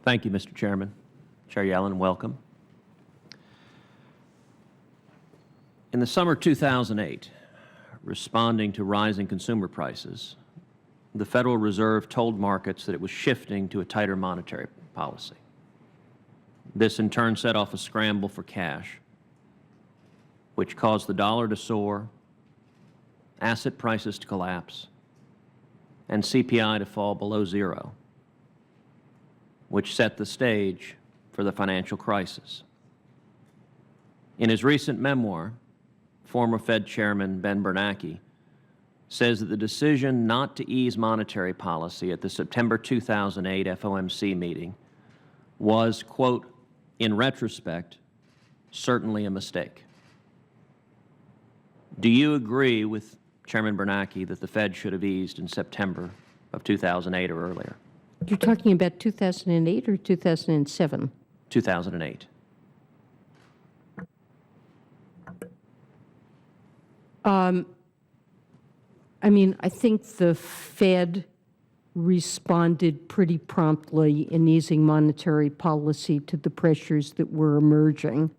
Thank you, Mr. Chairman. Chair Yellen, welcome. In the summer 2008, responding to rising consumer prices, the Federal Reserve told markets that it was shifting to a tighter monetary policy. This in turn set off a scramble for cash, which caused the dollar to soar, asset prices to collapse, and CPI to fall below zero, which set the stage for the financial crisis. In his recent memoir, former Fed Chairman Ben Bernanke says that the decision not to ease monetary policy at the September 2008 FOMC meeting was, quote, in retrospect, certainly a mistake. Do you agree with Chairman Bernanke that the Fed should have eased in September of 2008 or earlier? You're talking about 2008 or 2007? 2008. I mean, I think the Fed responded pretty promptly in easing monetary policy to the pressures that were emerging.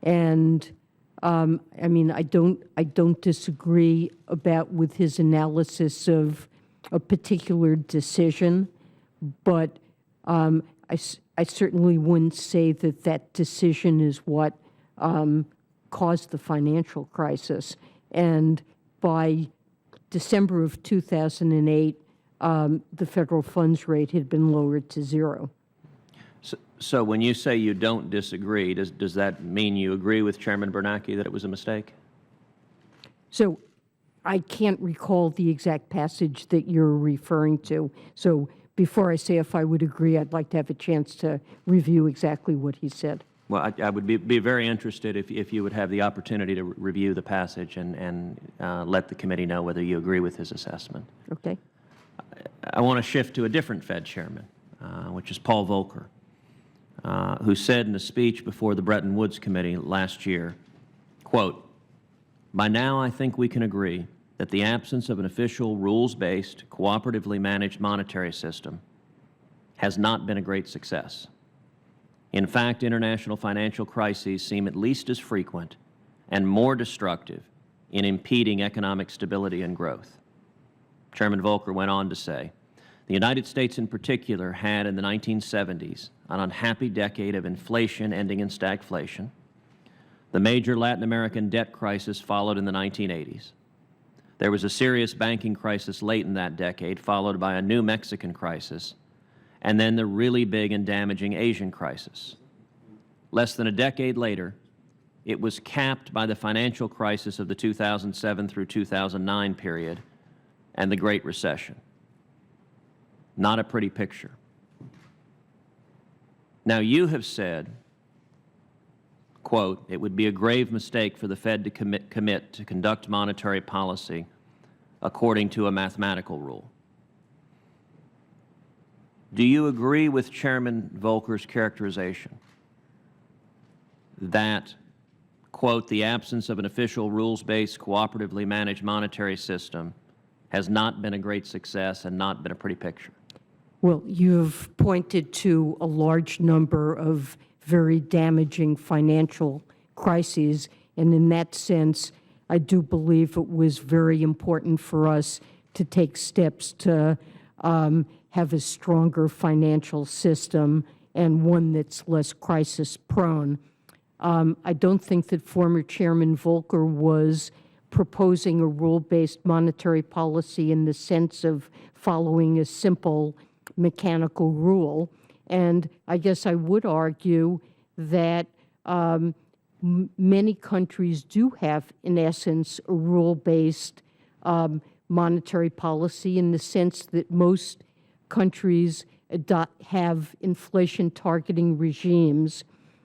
And I mean, I don't disagree with his analysis of a particular decision, but I certainly wouldn't say that that decision is what caused the financial crisis. And by December of 2008, the federal funds rate had been lowered to zero. So when you say you don't disagree, does that mean you agree with Chairman Bernanke that it was a mistake? So I can't recall the exact passage that you're referring to. So before I say if I would agree, I'd like to have a chance to review exactly what he said. Well, I would be very interested if you would have the opportunity to review the passage and let the committee know whether you agree with his assessment. Okay. I want to shift to a different Fed chairman, which is Paul Volcker, who said in a speech before the Bretton Woods Committee last year, quote, "By now I think we can agree that the absence of an official rules-based, cooperatively managed monetary system has not been a great success. In fact, international financial crises seem at least as frequent and more destructive in impeding economic stability and growth." Chairman Volcker went on to say, "The United States in particular had in the 1970s an unhappy decade of inflation ending in stagflation. The major Latin American debt crisis followed in the 1980s. There was a serious banking crisis late in that decade, followed by a new Mexican crisis, and then the really big and damaging Asian crisis. Less than a decade later, it was capped by the financial crisis of the 2007 through 2009 period and the Great Recession. Not a pretty picture. Now, you have said, quote, "It would be a grave mistake for the Fed to commit to conduct monetary policy according to a mathematical rule." Do you agree with Chairman Volcker's characterization that, quote, "the absence of an official rules-based, cooperatively managed monetary system has not been a great success and not been a pretty picture"? Well, you've pointed to a large number of very damaging financial crises, and in that sense, I do believe it was very important for us to take steps to have a stronger financial system and one that's less crisis-prone. I don't think that former Chairman Volcker was proposing a rule-based monetary policy in the sense of following a simple mechanical rule. And I guess I would argue that many countries do have, in essence, a rule-based monetary policy in the sense that most countries have inflation-targeting regimes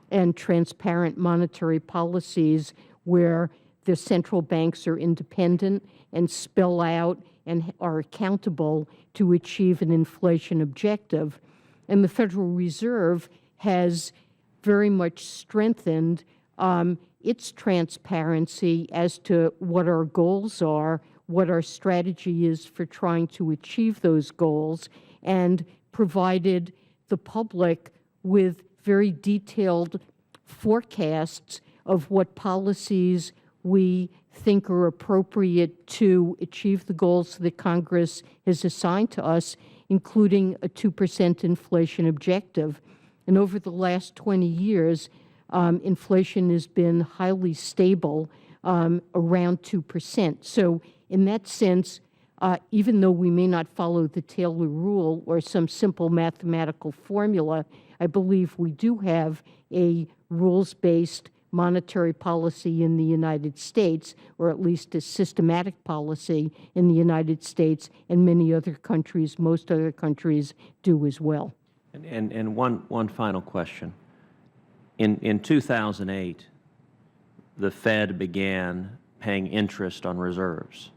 and transparent monetary policies where the central banks are independent and spell out and are accountable to achieve an inflation objective. And the Federal Reserve has very much strengthened its transparency as to what our goals are, what our strategy is for trying to achieve those goals, and provided the public with very detailed forecasts of what policies we think are appropriate to achieve the goals that Congress has assigned to us, including a 2% inflation objective. And over the last 20 years, inflation has been highly stable, around 2%. So in that sense, even though we may not follow the Taylor rule or some simple mathematical formula, I believe we do have a rules-based monetary policy in the United States, or at least a systematic policy in the United States, and many other countries, most other countries do as well. And one final question. In 2008, the Fed began paying interest on reserves.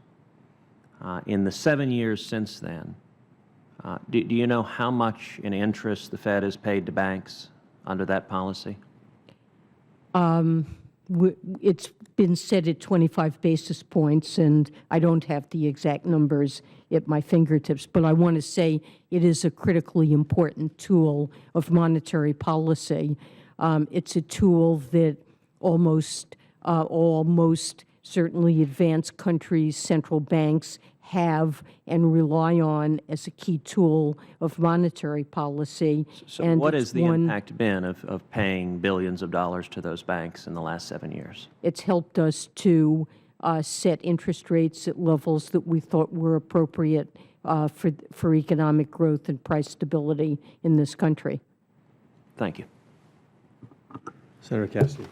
In the 7 years since then, do you know how much in interest the Fed has paid to banks under that policy? It's been set at 25 basis points, and I don't have the exact numbers at my fingertips, but I want to say it is a critically important tool of monetary policy. It's a tool that almost certainly advanced countries' central banks have and rely on as a key tool of monetary policy. So and what it's has the one, impact been of paying billions of dollars to those banks in the last 7 years? It's helped us to set interest rates at levels that we thought were appropriate for economic growth and price stability in this country. Thank you. Senator Cassidy.